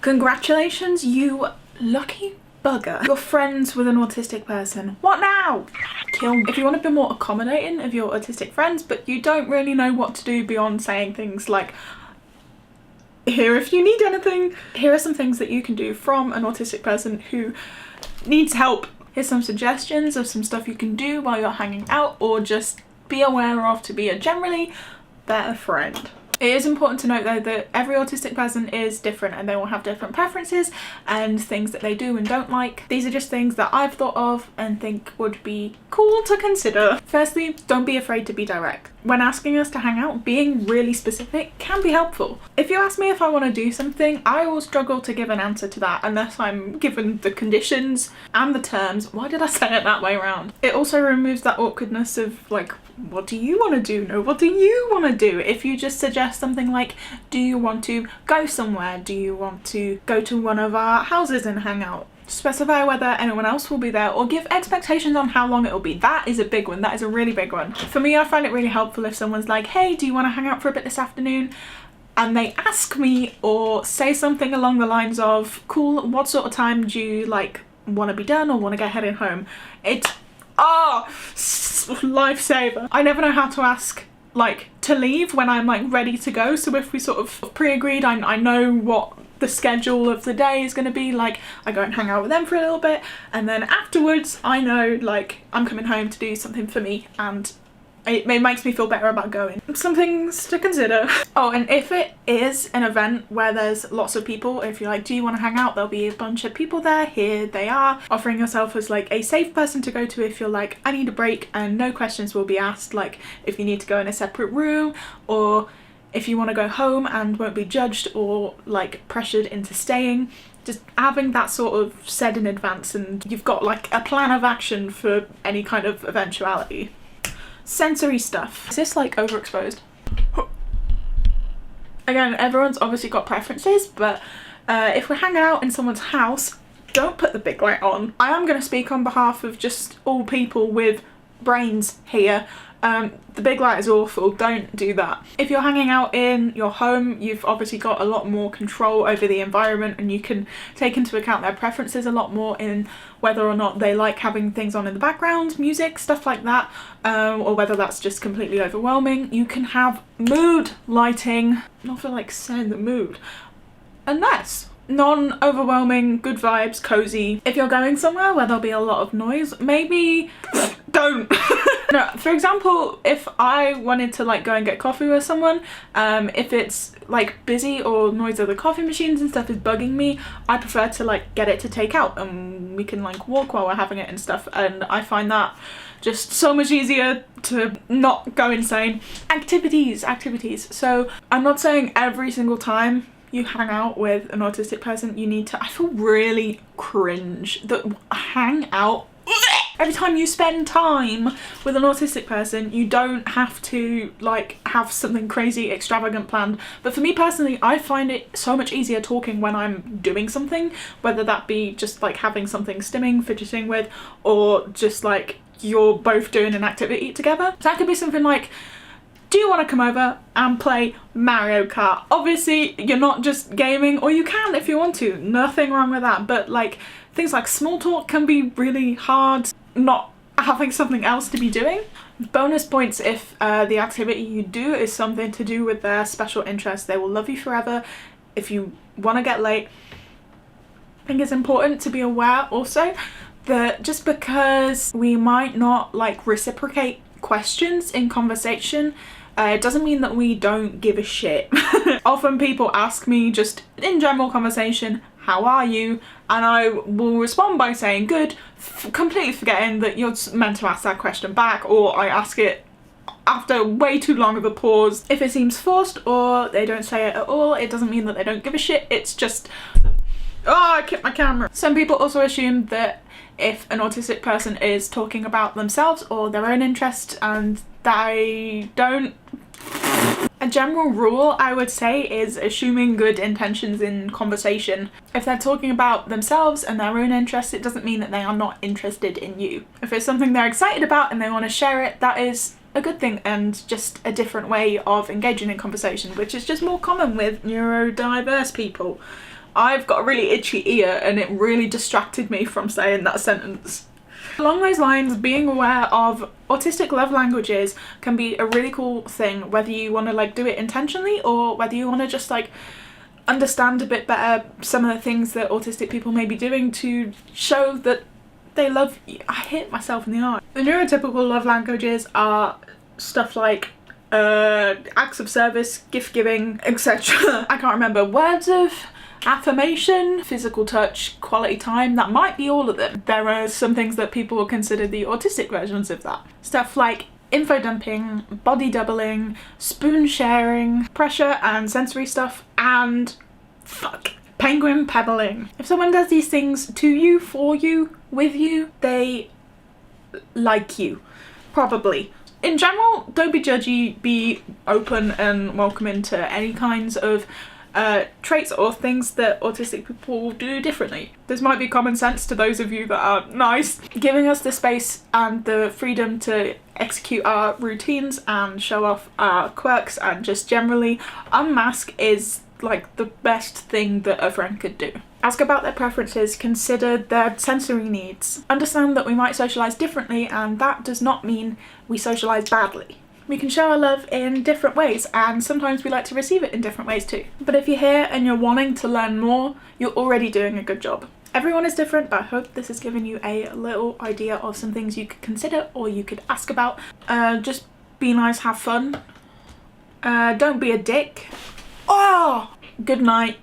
Congratulations, you lucky bugger. You're friends with an autistic person. What now? Kill me. If you want to be more accommodating of your autistic friends, but you don't really know what to do beyond saying things like, here if you need anything. Here are some things that you can do from an autistic person who needs help. Here's some suggestions of some stuff you can do while you're hanging out or just be aware of to be a generally better friend. It is important to note though that every autistic person is different and they will have different preferences and things that they do and don't like. These are just things that I've thought of and think would be cool to consider. Firstly, don't be afraid to be direct. When asking us to hang out, being really specific can be helpful. If you ask me if I want to do something, I will struggle to give an answer to that unless I'm given the conditions and the terms. Why did I say it that way around? It also removes that awkwardness of like, what do you want to do? No, what do you want to do? If you just suggest something like, do you want to go somewhere? Do you want to go to one of our houses and hang out? Specify whether anyone else will be there or give expectations on how long it will be. That is a big one. That is a really big one. For me, I find it really helpful if someone's like, hey, do you want to hang out for a bit this afternoon? And they ask me or say something along the lines of, cool, what sort of time do you like want to be done or want to get heading home? It's lifesaver. I never know how to ask like to leave when I'm like ready to go, so if we sort of pre-agreed, I know what the schedule of the day is going to be. Like, I go and hang out with them for a little bit and then afterwards I know like I'm coming home to do something for me and it makes me feel better about going. Some things to consider. Oh, and if it is an event where there's lots of people, if you're like, do you want to hang out? There'll be a bunch of people there. Here they are. Offering yourself as like a safe person to go to if you're like, I need a break, and no questions will be asked. Like if you need to go in a separate room or if you want to go home and won't be judged or like pressured into staying. Just having that sort of said in advance and you've got like a plan of action for any kind of eventuality. Sensory stuff. Is this like overexposed? Again, everyone's obviously got preferences, but if we're hanging out in someone's house, don't put the big light on. I am going to speak on behalf of just all people with brains here. The big light is awful, don't do that. If you're hanging out in your home, you've obviously got a lot more control over the environment and you can take into account their preferences a lot more in whether or not they like having things on in the background, music, stuff like that, or whether that's just completely overwhelming. You can have mood lighting, not for like saying the mood, unless non-overwhelming, good vibes, cozy. If you're going somewhere where there'll be a lot of noise, maybe don't. No, for example, if I wanted to like go and get coffee with someone, if it's like busy or noise of the coffee machines and stuff is bugging me, I prefer to like get it to take out and we can like walk while we're having it and stuff, and I find that just so much easier to not go insane. Activities. So I'm not saying every single time you hang out with an autistic person you need to, I feel really cringe that hang out. Every time you spend time with an autistic person, you don't have to like have something crazy extravagant planned. But for me personally, I find it so much easier talking when I'm doing something, whether that be just like having something stimming, fidgeting with, or just like you're both doing an activity together. So that could be something like, do you want to come over and play Mario Kart? Obviously, you're not just gaming, or you can if you want to, nothing wrong with that, but like things like small talk can be really hard not having something else to be doing. Bonus points if the activity you do is something to do with their special interest. They will love you forever. If you want to get late, I think it's important to be aware also that just because we might not like reciprocate questions in conversation, it doesn't mean that we don't give a shit. Often people ask me just in general conversation, how are you? And I will respond by saying good, completely forgetting that you're meant to ask that question back, or I ask it after way too long of a pause. If it seems forced or they don't say it at all, it doesn't mean that they don't give a shit, it's just, oh, I kicked my camera. Some people also assume that if an autistic person is talking about themselves or their own interest and they don't. A general rule I would say is assuming good intentions in conversation. If they're talking about themselves and their own interests, it doesn't mean that they are not interested in you. If it's something they're excited about and they want to share it, that is a good thing and just a different way of engaging in conversation, which is just more common with neurodiverse people. I've got a really itchy ear and it really distracted me from saying that sentence. Along those lines, being aware of autistic love languages can be a really cool thing, whether you want to like do it intentionally or whether you want to just like understand a bit better some of the things that autistic people may be doing to show that they love you. I hit myself in the eye. The neurotypical love languages are stuff like acts of service, gift giving, etc. I can't remember. Words of affirmation, physical touch, quality time, that might be all of them. There are some things that people will consider the autistic versions of that. Stuff like info dumping, body doubling, spoon sharing, pressure and sensory stuff, and penguin pebbling. If someone does these things to you, for you, with you, they like you. Probably. In general, don't be judgy, be open and welcoming to any kinds of traits or things that autistic people do differently. This might be common sense to those of you that are nice. Giving us the space and the freedom to execute our routines and show off our quirks and just generally unmask is like the best thing that a friend could do. Ask about their preferences, consider their sensory needs. Understand that we might socialise differently and that does not mean we socialise badly. We can show our love in different ways and sometimes we like to receive it in different ways too. But if you're here and you're wanting to learn more, you're already doing a good job. Everyone is different, but I hope this has given you a little idea of some things you could consider or you could ask about. Just be nice, have fun. Don't be a dick. Oh! Good night.